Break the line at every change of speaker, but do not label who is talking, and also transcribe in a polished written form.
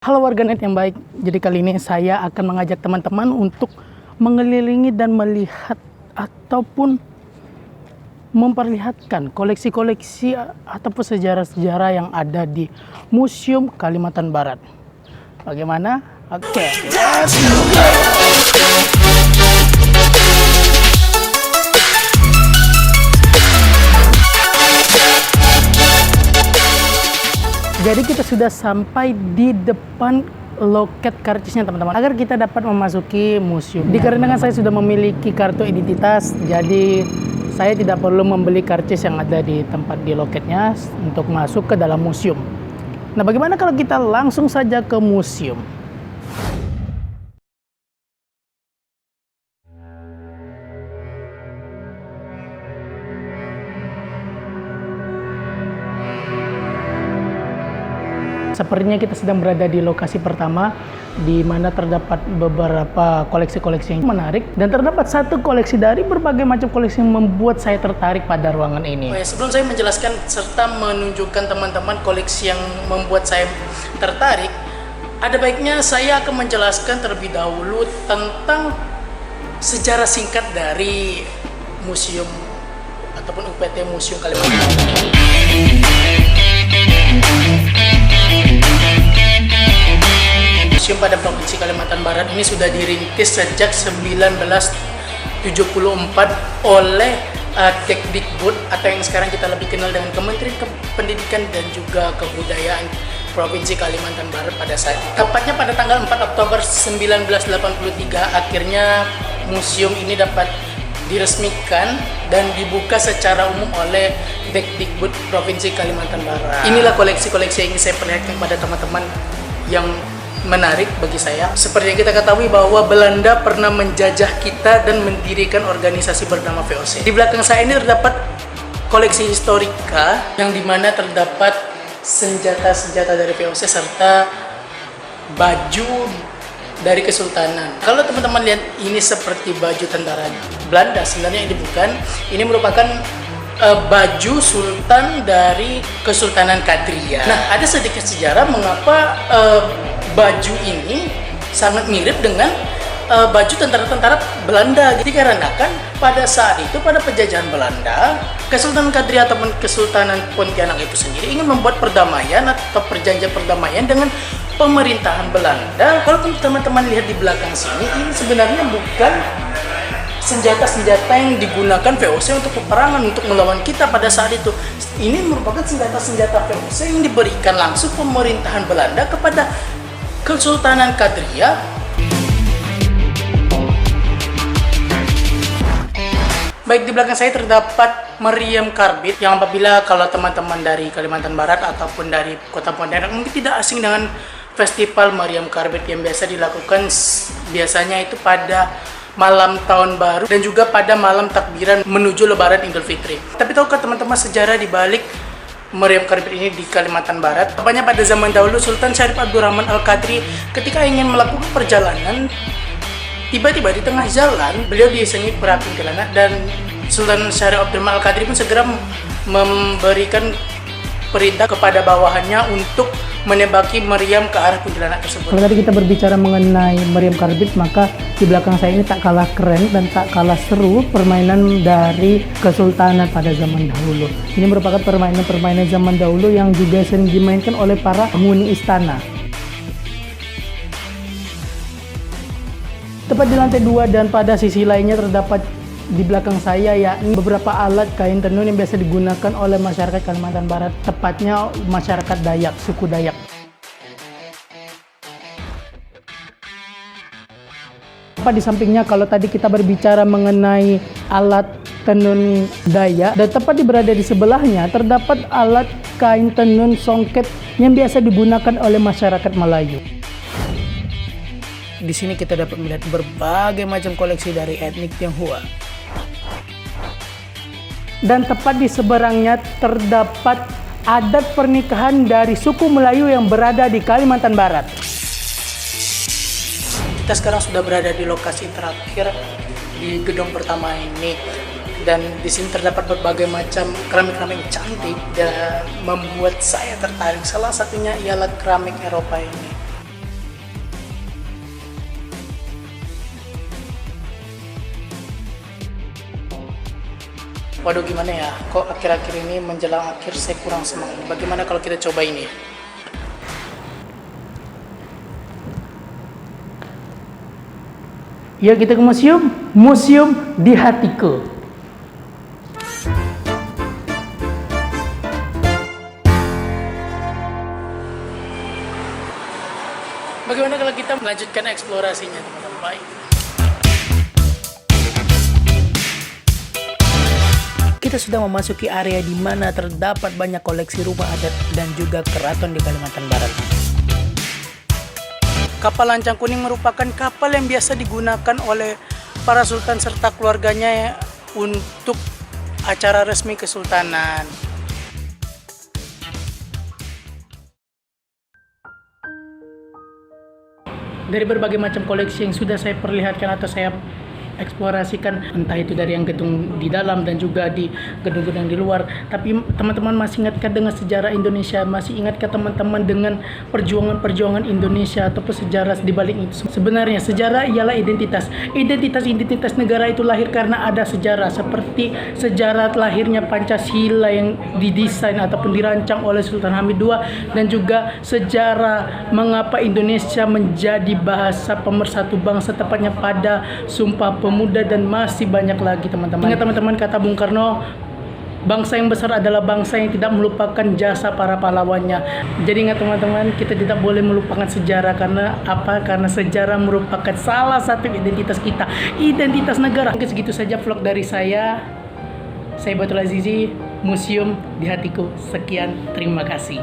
Halo warganet yang baik, jadi kali ini saya akan mengajak teman-teman untuk mengelilingi dan melihat ataupun memperlihatkan koleksi-koleksi ataupun sejarah-sejarah yang ada di Museum Kalimantan Barat. Bagaimana? Oke, let's go! Jadi kita sudah sampai di depan loket karcisnya teman-teman, agar kita dapat memasuki museum. Dikarenakan saya sudah memiliki kartu identitas, jadi saya tidak perlu membeli karcis yang ada di tempat di loketnya untuk masuk ke dalam museum. Nah, bagaimana kalau kita langsung saja ke museum? Sepertinya kita sedang berada di lokasi pertama, di mana terdapat beberapa koleksi-koleksi yang menarik, dan terdapat satu koleksi dari berbagai macam koleksi yang membuat saya tertarik pada ruangan ini. Sebelum saya menjelaskan serta menunjukkan teman-teman koleksi yang membuat saya tertarik, ada baiknya saya akan menjelaskan terlebih dahulu tentang sejarah singkat dari museum ataupun UPT Museum Kalimantan Barat. Museum pada Provinsi Kalimantan Barat ini sudah dirintis sejak 1974 oleh Kemdikbud atau yang sekarang kita lebih kenal dengan Kementerian Pendidikan dan juga Kebudayaan Provinsi Kalimantan Barat pada saat itu. Tepatnya pada tanggal 4 Oktober 1983 akhirnya museum ini dapat diresmikan dan dibuka secara umum oleh Kemdikbud Provinsi Kalimantan Barat. Inilah koleksi-koleksi yang ingin saya perlihatkan kepada teman-teman yang menarik bagi saya. Seperti yang kita ketahui bahwa Belanda pernah menjajah kita dan mendirikan organisasi bernama VOC. Di belakang saya ini terdapat koleksi historika yang dimana terdapat senjata-senjata dari VOC serta baju dari Kesultanan. Kalau teman-teman lihat ini seperti baju tentara Belanda, sebenarnya ini bukan. Ini merupakan baju sultan dari Kesultanan Kadriyah. Nah, ada sedikit sejarah mengapa baju ini sangat mirip dengan baju tentara-tentara Belanda. Dikarenakan pada saat itu, pada penjajahan Belanda, Kesultanan Kadriyah ataupun Kesultanan Pontianak itu sendiri ingin membuat perdamaian atau perjanjian perdamaian dengan pemerintahan Belanda. Kalau teman-teman lihat di belakang sini, ini sebenarnya bukan senjata-senjata yang digunakan VOC untuk peperangan, untuk melawan kita pada saat itu. Ini merupakan senjata-senjata VOC yang diberikan langsung pemerintahan Belanda kepada Kesultanan Kadriyah. Baik, di belakang saya terdapat meriam karbit yang apabila kalau teman-teman dari Kalimantan Barat ataupun dari Kota Pontianak mungkin tidak asing dengan festival meriam karbit yang biasa dilakukan biasanya itu pada malam tahun baru dan juga pada malam takbiran menuju lebaran Idul Fitri. Tapi tahukah teman-teman sejarah di balik meriam karbit ini di Kalimantan Barat? Tepatnya pada zaman dahulu Sultan Syarif Abdurrahman Al-Qadri ketika ingin melakukan perjalanan, tiba-tiba di tengah jalan beliau diisengi para kuntilanak dan Sultan Syarif Abdurrahman Al-Qadri pun segera memberikan perintah kepada bawahannya untuk menembaki meriam ke arah kuntilanak tersebut. Kalau tadi kita berbicara mengenai meriam karbit, maka di belakang saya ini tak kalah keren dan tak kalah seru permainan dari Kesultanan pada zaman dahulu. Ini merupakan permainan-permainan zaman dahulu yang juga sering dimainkan oleh para penghuni istana. Tepat di lantai 2 dan pada sisi lainnya terdapat di belakang saya yakni beberapa alat kain tenun yang biasa digunakan oleh masyarakat Kalimantan Barat, tepatnya masyarakat Dayak, suku Dayak. Tepat di sampingnya kalau tadi kita berbicara mengenai alat tenun Dayak, dan tepat berada di sebelahnya terdapat alat kain tenun songket yang biasa digunakan oleh masyarakat Melayu. Di sini kita dapat melihat berbagai macam koleksi dari etnik Tionghoa. Dan tepat di seberangnya terdapat adat pernikahan dari suku Melayu yang berada di Kalimantan Barat. Kita sekarang sudah berada di lokasi terakhir di gedung pertama ini, dan di sini terdapat berbagai macam keramik-keramik cantik dan membuat saya tertarik. Salah satunya ialah keramik Eropa ini. Waduh, gimana ya? Kok akhir-akhir ini menjelang akhir saya kurang semangat. Bagaimana kalau kita coba ini? Ya, kita ke museum. Museum di hatiku. Bagaimana kalau kita melanjutkan eksplorasinya, teman-teman? Baik. Kita sudah memasuki area di mana terdapat banyak koleksi rumah adat dan juga keraton di Kalimantan Barat. Kapal Lancang Kuning merupakan kapal yang biasa digunakan oleh para sultan serta keluarganya untuk acara resmi kesultanan. Dari berbagai macam koleksi yang sudah saya perlihatkan atau saya eksplorasikan, entah itu dari yang gedung di dalam dan juga di gedung-gedung di luar, tapi teman-teman masih ingatkah dengan sejarah Indonesia? Masih ingatkah teman-teman dengan perjuangan-perjuangan Indonesia ataupun sejarah di balik itu? Sebenarnya sejarah ialah identitas negara itu lahir karena ada sejarah, seperti sejarah lahirnya Pancasila yang didesain ataupun dirancang oleh Sultan Hamid II, dan juga sejarah mengapa Indonesia menjadi bahasa pemersatu bangsa tepatnya pada Sumpah Pemuda, dan masih banyak lagi, teman-teman. Ingat teman-teman kata Bung Karno, bangsa yang besar adalah bangsa yang tidak melupakan jasa para pahlawannya. Jadi ingat teman-teman, kita tidak boleh melupakan sejarah. Karena apa? Karena sejarah merupakan salah satu identitas kita, identitas negara. Mungkin segitu saja vlog dari saya. Saya Batul Azizi, Museum di Hatiku. Sekian, terima kasih.